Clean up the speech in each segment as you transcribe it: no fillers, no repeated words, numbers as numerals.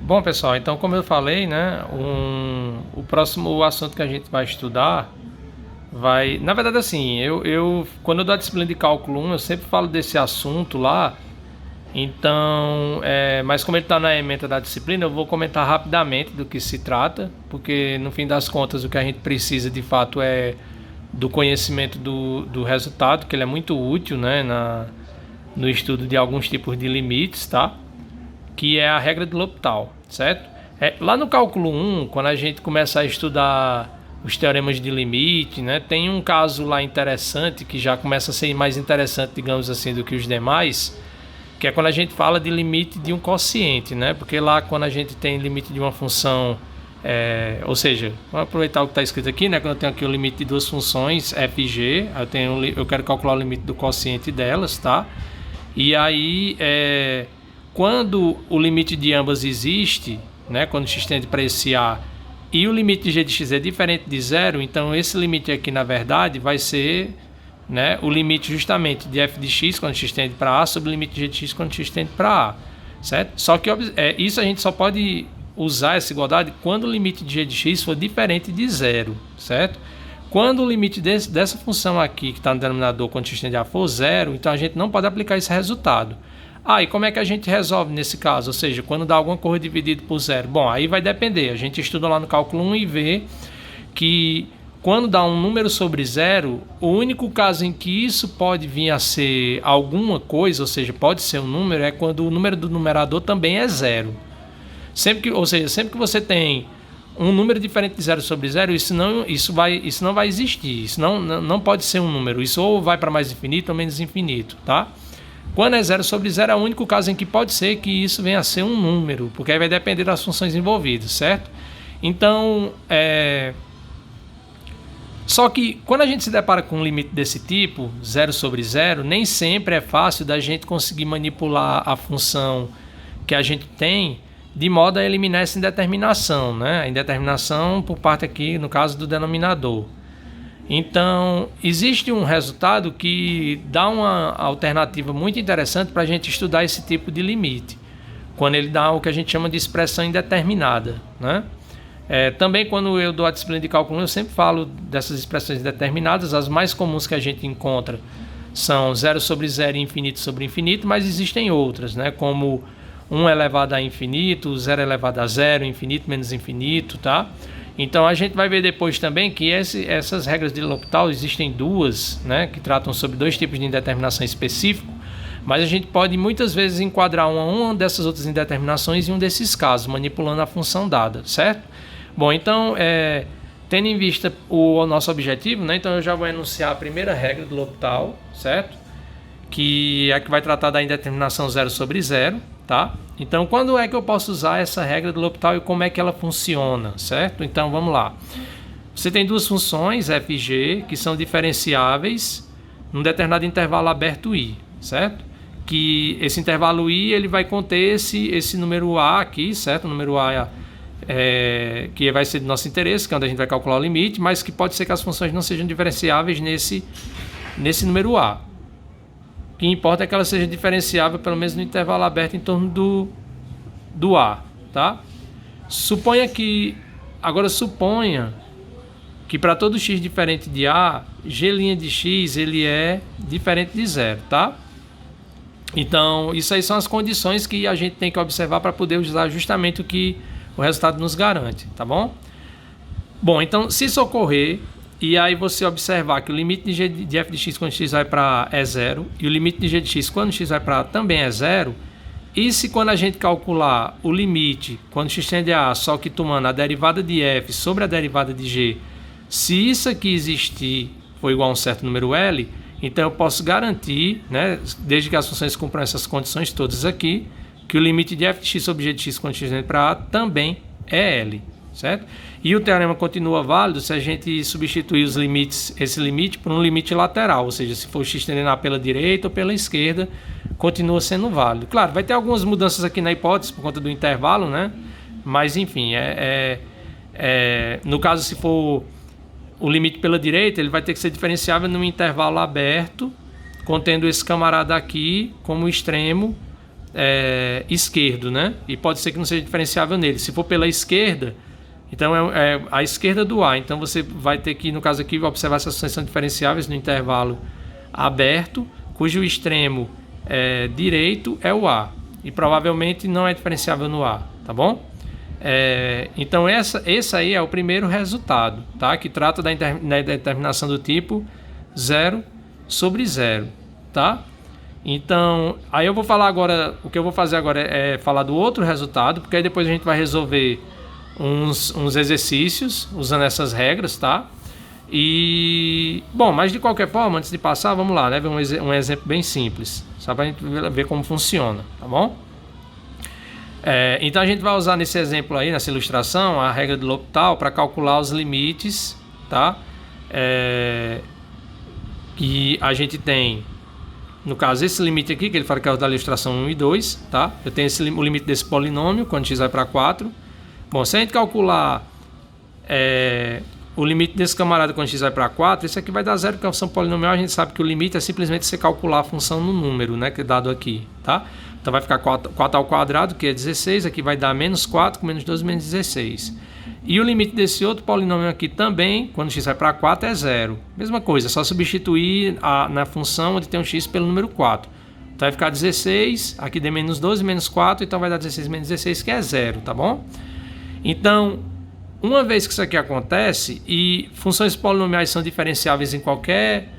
Bom, pessoal, então como eu falei, né, o próximo assunto que a gente vai estudar na verdade, assim, quando eu dou a disciplina de cálculo 1, eu sempre falo desse assunto lá. Então, mas como ele está na ementa da disciplina, eu vou comentar rapidamente do que se trata, porque no fim das contas o que a gente precisa de fato é do conhecimento do resultado, que ele é muito útil, né, no estudo de alguns tipos de limites, tá? Que é a regra de L'Hopital, certo? Lá no cálculo 1, quando a gente começa a estudar os teoremas de limite, né, tem um caso lá interessante que já começa a ser mais interessante, digamos assim, do que os demais, que é quando a gente fala de limite de um quociente, né? Porque lá quando a gente tem limite de uma função, ou seja, vamos aproveitar o que está escrito aqui, né? Quando eu tenho aqui o limite de duas funções f e g, eu quero calcular o limite do quociente delas, tá? E aí, quando o limite de ambas existe, né? Quando x tende para esse a e o limite de g de x é diferente de zero, então esse limite aqui na verdade vai ser, né, o limite justamente de f de x quando x tende para a sobre o limite de g de x quando x tende para a, certo? Só que isso a gente só pode usar essa igualdade quando o limite de g de x for diferente de zero, certo? Quando o limite dessa função aqui, que está no denominador, quando x tende a for zero, então a gente não pode aplicar esse resultado. E como é que a gente resolve nesse caso? Ou seja, quando dá alguma coisa dividido por zero? Bom, aí vai depender. A gente estuda lá no cálculo 1 e vê que quando dá um número sobre zero, o único caso em que isso pode vir a ser alguma coisa, ou seja, pode ser um número, é quando o número do numerador também é zero. Ou seja, sempre que você tem um número diferente de zero sobre zero, isso não vai existir. Isso não pode ser um número. Isso ou vai para mais infinito ou menos infinito, tá? Quando é zero sobre zero, é o único caso em que pode ser que isso venha a ser um número, porque aí vai depender das funções envolvidas, certo? Então, só que quando a gente se depara com um limite desse tipo, zero sobre zero, nem sempre é fácil da gente conseguir manipular a função que a gente tem de modo a eliminar essa indeterminação, né? A indeterminação por parte aqui, no caso do denominador. Então, existe um resultado que dá uma alternativa muito interessante para a gente estudar esse tipo de limite, quando ele dá o que a gente chama de expressão indeterminada, né? Também quando eu dou a disciplina de cálculo, eu sempre falo dessas expressões indeterminadas. As mais comuns que a gente encontra são zero sobre zero e infinito sobre infinito, mas existem outras, né? Como 1 elevado a infinito, 0 elevado a zero, infinito menos infinito, tá? Então a gente vai ver depois também que essas regras de L'Hopital existem duas, né, que tratam sobre dois tipos de indeterminação específico, mas a gente pode muitas vezes enquadrar uma dessas outras indeterminações em um desses casos, manipulando a função dada, certo? Bom, então, tendo em vista o nosso objetivo, né, então eu já vou enunciar a primeira regra do L'Hopital, certo? Que é a que vai tratar da indeterminação zero sobre zero, tá? Então, quando é que eu posso usar essa regra do L'Hopital e como é que ela funciona, certo? Então, vamos lá. Você tem duas funções, f e g, que são diferenciáveis num determinado intervalo aberto i, certo? Que esse intervalo i, ele vai conter esse número a aqui, certo? O número a que vai ser do nosso interesse, que é onde a gente vai calcular o limite, mas que pode ser que as funções não sejam diferenciáveis nesse número a. O que importa é que ela seja diferenciável pelo menos no intervalo aberto em torno do a, tá? Suponha que para todo x diferente de a, g' de x ele é diferente de zero, tá? Então, isso aí são as condições que a gente tem que observar para poder usar justamente o que o resultado nos garante, tá bom? Bom, então, se isso ocorrer, e aí você observar que o limite de g de f de x quando x vai para a é zero, e o limite de g de x quando x vai para a também é zero, e se quando a gente calcular o limite, quando x tende a só que tomando a derivada de f sobre a derivada de g, se isso aqui existir for igual a um certo número L, então eu posso garantir, né, desde que as funções cumpram essas condições todas aqui, que o limite de f de x sobre g de x quando x tende para a também é L, certo? E o teorema continua válido se a gente substituir esse limite por um limite lateral, ou seja, se for x tendendo a pela direita ou pela esquerda, continua sendo válido. Claro, vai ter algumas mudanças aqui na hipótese por conta do intervalo, né? Mas enfim, no caso, se for o limite pela direita, ele vai ter que ser diferenciável num intervalo aberto, contendo esse camarada aqui como extremo esquerdo, né? E pode ser que não seja diferenciável nele. Se for pela esquerda, então é a esquerda do A. Então você vai ter que, no caso aqui, observar essas funções são diferenciáveis no intervalo aberto, cujo extremo direito é o A. E provavelmente não é diferenciável no A, tá bom? Então esse aí é o primeiro resultado, tá? Que trata da determinação do tipo 0 sobre 0, tá? Então, aí eu vou falar agora, o que eu vou fazer agora é falar do outro resultado, porque aí depois a gente vai resolver uns exercícios usando essas regras, tá? E, bom, mas de qualquer forma, antes de passar, vamos lá, né? Ver um exemplo bem simples, só pra gente ver como funciona, tá bom? Então a gente vai usar nesse exemplo aí, nessa ilustração, a regra de L'Hopital para calcular os limites, tá? Que a gente tem, no caso, esse limite aqui, que ele fala que é o da ilustração 1 e 2, tá? Eu tenho o limite desse polinômio, quando x vai para 4. Bom, se a gente calcular o limite desse camarada quando x vai para 4, isso aqui vai dar 0, porque é uma função polinomial. A gente sabe que o limite é simplesmente você calcular a função no número, né, que é dado aqui, tá? Então vai ficar 4 ao quadrado, que é 16, aqui vai dar menos 4 com menos 12 menos 16. E o limite desse outro polinômio aqui também, quando x vai para 4, é 0. Mesma coisa, é só substituir na função onde tem um x pelo número 4. Então vai ficar 16, aqui dê menos 12 menos 4, então vai dar 16 menos 16, que é 0, tá bom? Então, uma vez que isso aqui acontece, e funções polinomiais são diferenciáveis em qualquer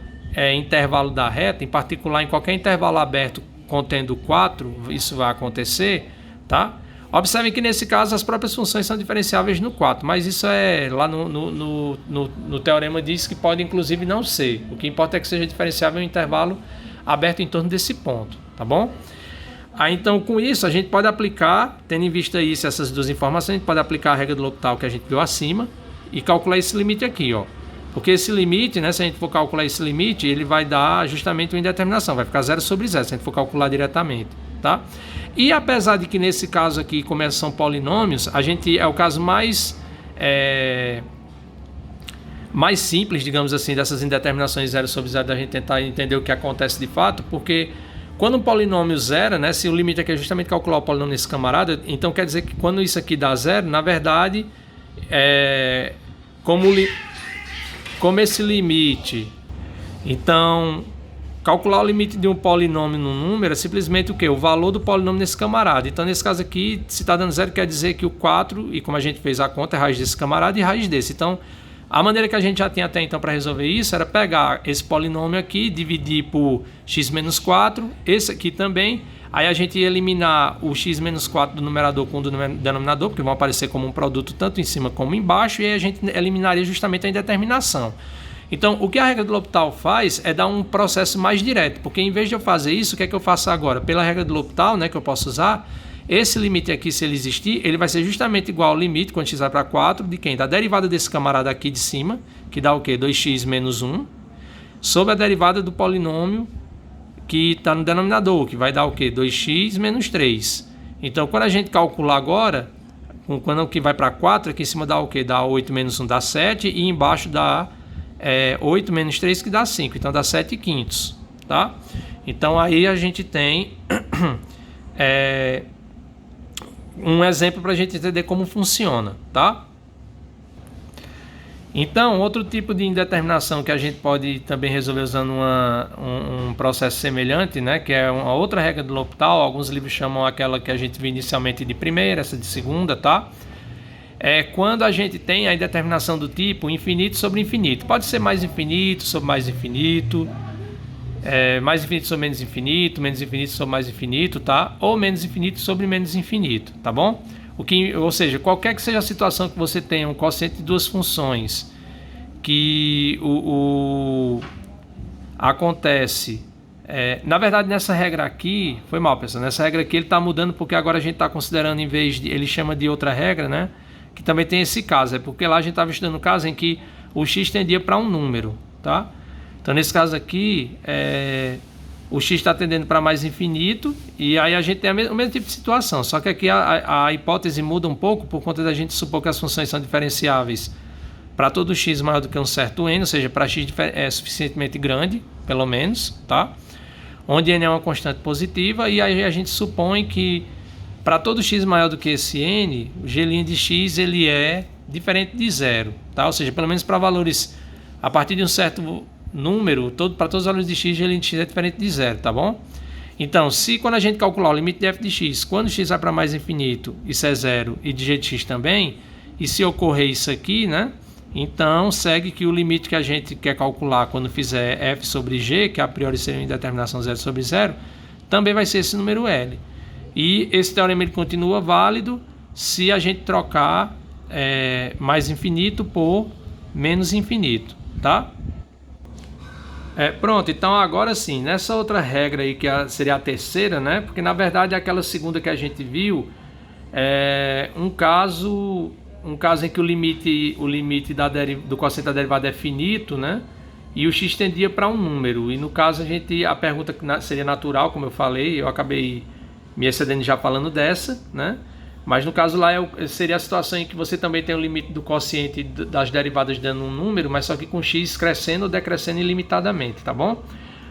intervalo da reta, em particular em qualquer intervalo aberto contendo 4, isso vai acontecer, tá? Observem que nesse caso as próprias funções são diferenciáveis no 4, mas isso lá no teorema diz que pode inclusive não ser. O que importa é que seja diferenciável em intervalo aberto em torno desse ponto, tá bom? Então com isso a gente pode aplicar, tendo em vista isso, essas duas informações, a gente pode aplicar a regra do L'Hopital que a gente viu acima e calcular esse limite aqui, ó. Porque esse limite, né, se a gente for calcular esse limite, ele vai dar justamente uma indeterminação, vai ficar 0 sobre 0, se a gente for calcular diretamente, tá? E apesar de que nesse caso aqui, como são polinômios, é o caso mais simples, digamos assim, dessas indeterminações 0 sobre 0, da gente tentar entender o que acontece de fato, porque quando um polinômio zera, né, se o limite aqui é justamente calcular o polinômio nesse camarada, então quer dizer que quando isso aqui dá zero, na verdade, como esse limite, então, calcular o limite de um polinômio no número é simplesmente o quê? O valor do polinômio nesse camarada. Então, nesse caso aqui, se está dando zero, quer dizer que o 4, e como a gente fez a conta, é raiz desse camarada e raiz desse. Então, a maneira que a gente já tinha até então para resolver isso era pegar esse polinômio aqui, dividir por x menos 4, esse aqui também, aí a gente ia eliminar o x menos 4 do numerador com o do denominador, porque vão aparecer como um produto tanto em cima como embaixo, e aí a gente eliminaria justamente a indeterminação. Então, o que a regra do L'Hopital faz é dar um processo mais direto, porque em vez de eu fazer isso, o que é que eu faço agora? Pela regra do L'Hopital, né, que eu posso usar, esse limite aqui, se ele existir, ele vai ser justamente igual ao limite, quando x vai para 4, de quem? Da derivada desse camarada aqui de cima, que dá o quê? 2x menos 1, sobre a derivada do polinômio que está no denominador, que vai dar o quê? 2x menos 3. Então, quando a gente calcular agora, quando o que vai para 4, aqui em cima dá o quê? Dá 8 menos 1 dá 7, e embaixo dá 8 menos 3, que dá 5. Então, dá 7 quintos, tá? Então, aí a gente tem um exemplo para a gente entender como funciona, tá? Então, outro tipo de indeterminação que a gente pode também resolver usando um processo semelhante, né, que é uma outra regra do L'Hopital, alguns livros chamam aquela que a gente viu inicialmente de primeira, essa de segunda, tá? É quando a gente tem a indeterminação do tipo infinito sobre infinito. Pode ser mais infinito sobre mais infinito, mais infinito sobre menos infinito sobre mais infinito, tá? Ou menos infinito sobre menos infinito, tá bom? Ou seja, qualquer que seja a situação que você tenha um quociente de duas funções que acontece... na verdade, nessa regra aqui... Foi mal, pessoal. Nessa regra aqui ele está mudando porque agora a gente está considerando, em vez de... Ele chama de outra regra, né? Que também tem esse caso. É porque lá a gente estava estudando o caso em que o x tendia para um número, tá? Então, nesse caso aqui, o x está tendendo para mais infinito, e aí a gente tem o mesmo tipo de situação, só que aqui a hipótese muda um pouco por conta da gente supor que as funções são diferenciáveis para todo x maior do que um certo n, ou seja, para x suficientemente grande, pelo menos, tá? onde n é uma constante positiva, e aí a gente supõe que para todo x maior do que esse n, o g' de x ele é diferente de zero, tá? Ou seja, pelo menos para valores a partir de um certo número, para todos os valores de x, g' de x é diferente de zero, tá bom? Então, se quando a gente calcular o limite de f de x, quando x vai para mais infinito, isso é zero, e de g de x também, e se ocorrer isso aqui, né? Então, segue que o limite que a gente quer calcular quando fizer f sobre g, que a priori seria uma indeterminação 0 sobre 0, também vai ser esse número L. E esse teorema ele continua válido se a gente trocar mais infinito por menos infinito, tá? Pronto, então agora sim, nessa outra regra aí que seria a terceira, né? Porque na verdade aquela segunda que a gente viu é um caso em que o limite do quociente da derivada é finito, né? E o x tendia para um número. E no caso a pergunta seria natural, como eu falei, eu acabei me excedendo já falando dessa, né? Mas no caso lá seria a situação em que você também tem o limite do quociente das derivadas dando um número, mas só que com x crescendo ou decrescendo ilimitadamente, tá bom?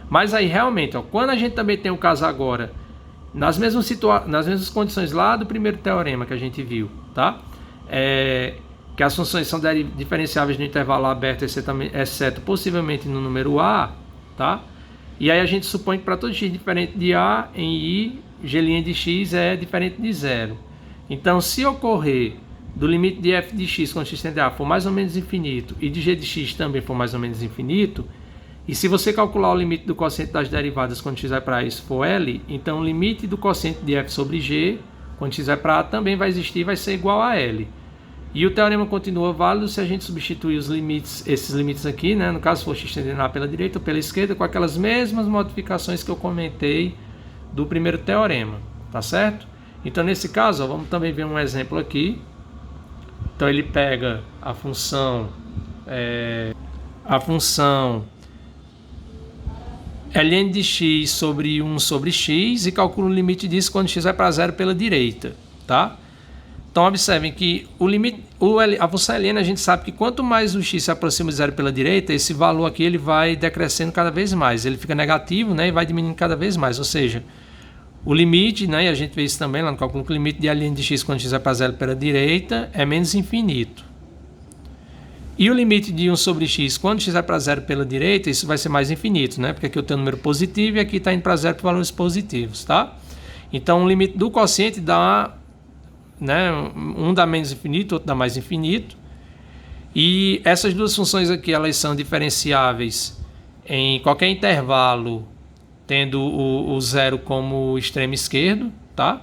Mas aí realmente, ó, quando a gente também tem o caso agora, nas mesmas condições lá do primeiro teorema que a gente viu, tá? Que as funções são diferenciáveis no intervalo aberto, exceto possivelmente no número a, tá? E aí a gente supõe que para todo x diferente de a em i, g' de x é diferente de zero. Então, se ocorrer do limite de f de x quando x tende a for mais ou menos infinito e de g de x também for mais ou menos infinito, e se você calcular o limite do quociente das derivadas quando x vai para a isso for L, então o limite do quociente de f sobre g quando x vai para a também vai existir e vai ser igual a L. E o teorema continua válido se a gente substituir esses limites aqui, né? No caso, for x tendendo a pela direita ou pela esquerda, com aquelas mesmas modificações que eu comentei do primeiro teorema, tá certo? Então, nesse caso, ó, vamos também ver um exemplo aqui. Então, ele pega a função ln de x sobre 1 sobre x e calcula o limite disso quando x vai para zero pela direita, tá? Então, observem que a função ln, a gente sabe que quanto mais o x se aproxima de zero pela direita, esse valor aqui ele vai decrescendo cada vez mais. Ele fica negativo, né, e vai diminuindo cada vez mais. Ou seja, o limite, né, e a gente vê isso também lá no cálculo, que o limite de ln de x quando x vai para zero pela direita é menos infinito. E o limite de 1 sobre x quando x vai para zero pela direita, isso vai ser mais infinito, né? Porque aqui eu tenho um número positivo e aqui está indo para zero por valores positivos, tá? Então, o limite do quociente dá, né, um dá menos infinito, outro dá mais infinito. E essas duas funções aqui, elas são diferenciáveis em qualquer intervalo, tendo o zero como extremo esquerdo, tá?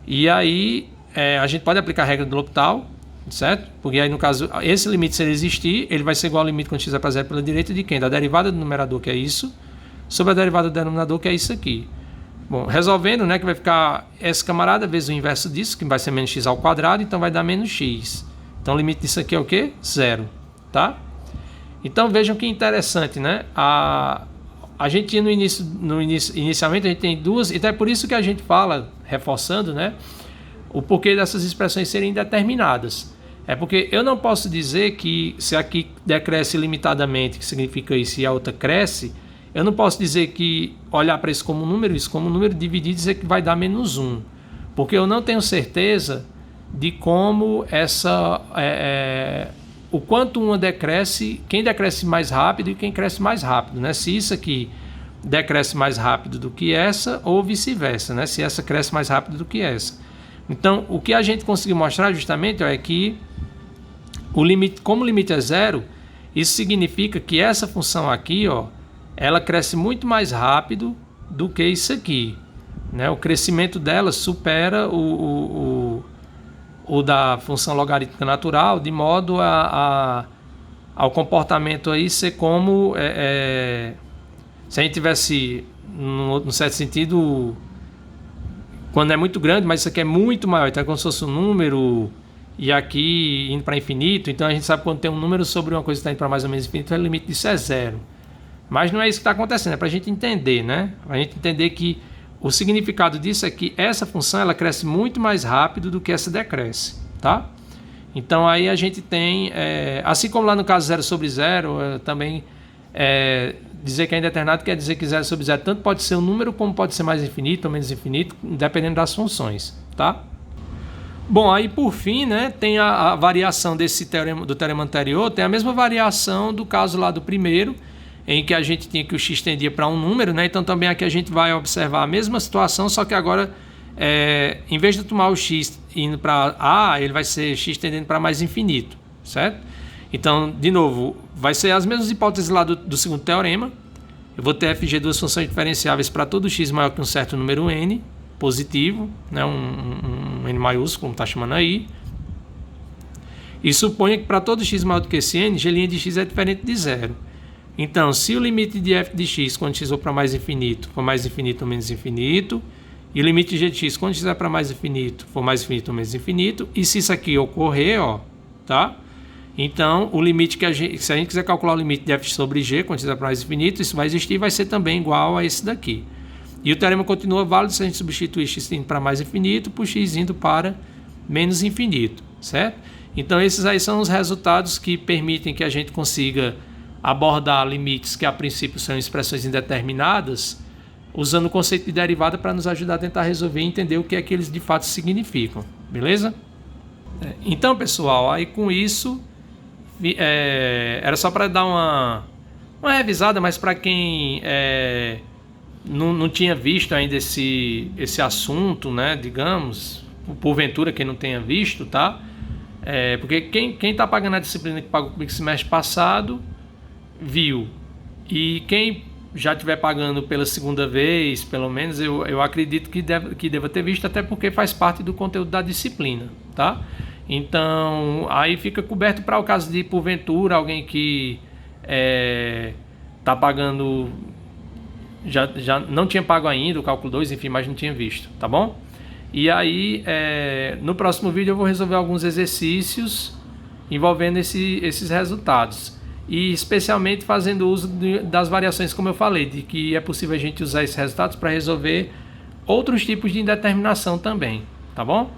E aí a gente pode aplicar a regra do L'Hopital, certo? Porque aí no caso, esse limite, se ele existir, ele vai ser igual ao limite quando x vai para zero pela direita de quem? Da derivada do numerador, que é isso, sobre a derivada do denominador, que é isso aqui. Bom, resolvendo, né, que vai ficar esse camarada vezes o inverso disso, que vai ser menos x ao quadrado, então vai dar menos x. Então o limite disso aqui é o quê? Zero, tá? Então vejam que interessante, né? A gente tinha inicialmente a gente tem duas, então é por isso que a gente fala, reforçando, né, o porquê dessas expressões serem indeterminadas. É porque eu não posso dizer que se aqui decresce limitadamente, que significa isso, e a outra cresce, eu não posso dizer que olhar para isso como um número dividir e dizer que vai dar menos 1. Porque eu não tenho certeza de como o quanto uma decresce, quem decresce mais rápido e quem cresce mais rápido, né? Se isso aqui decresce mais rápido do que essa ou vice-versa, né? Se essa cresce mais rápido do que essa. Então, o que a gente conseguiu mostrar justamente é que o limite, como o limite é zero, isso significa que essa função aqui, ó, ela cresce muito mais rápido do que isso aqui, né? O crescimento dela supera o da função logarítmica natural, de modo ao comportamento aí ser como se a gente tivesse, no certo sentido, quando é muito grande, mas isso aqui é muito maior, então é como se fosse um número e aqui indo para infinito. Então a gente sabe que quando tem um número sobre uma coisa que está indo para mais ou menos infinito, o limite disso é zero. Mas não é isso que está acontecendo, é para a gente entender, né? Para a gente entender que o significado disso é que essa função ela cresce muito mais rápido do que essa decresce, tá? Então aí a gente tem, assim como lá no caso 0 sobre 0, também dizer que é indeterminado quer dizer que 0 sobre 0 tanto pode ser um número como pode ser mais infinito ou menos infinito, dependendo das funções, tá? Bom, aí por fim, né, tem a variação desse teorema, do teorema anterior, tem a mesma variação do caso lá do primeiro, em que a gente tinha que o x tendia para um número, né? Então também aqui a gente vai observar a mesma situação, só que agora, em vez de tomar o x indo para a, ele vai ser x tendendo para mais infinito, certo? Então, de novo, vai ser as mesmas hipóteses lá do segundo teorema. Eu vou ter fg duas funções diferenciáveis para todo x maior que um certo número n, positivo, né? um n maiúsculo, como está chamando aí. E suponha que para todo x maior do que esse n, g' de x é diferente de zero. Então, se o limite de f de x, quando x for para mais infinito, for mais infinito ou menos infinito, e o limite de g de x, quando x vai para mais infinito, for mais infinito ou menos infinito, e se isso aqui ocorrer, ó, tá? Então, o limite que se a gente quiser calcular o limite de f sobre g, quando x vai para mais infinito, isso vai existir e vai ser também igual a esse daqui. E o teorema continua válido se a gente substituir x indo para mais infinito por x indo para menos infinito, certo? Então, esses aí são os resultados que permitem que a gente consiga abordar limites que a princípio são expressões indeterminadas, usando o conceito de derivada para nos ajudar a tentar resolver e entender o que é que eles de fato significam, beleza? Então, pessoal, aí com isso, era só para dar uma revisada, mas para quem não tinha visto ainda esse assunto, né, digamos, porventura quem não tenha visto, tá? Porque quem está pagando a disciplina que pagou comigo semestre passado, viu. E quem já estiver pagando pela segunda vez, pelo menos, eu acredito que deva ter visto, até porque faz parte do conteúdo da disciplina, tá? Então, aí fica coberto para o caso de, porventura, alguém que está pagando, já não tinha pago ainda o cálculo 2, enfim, mas não tinha visto, tá bom? E aí, no próximo vídeo eu vou resolver alguns exercícios envolvendo esses resultados. E especialmente fazendo uso das variações, como eu falei, de que é possível a gente usar esses resultados para resolver outros tipos de indeterminação também, tá bom?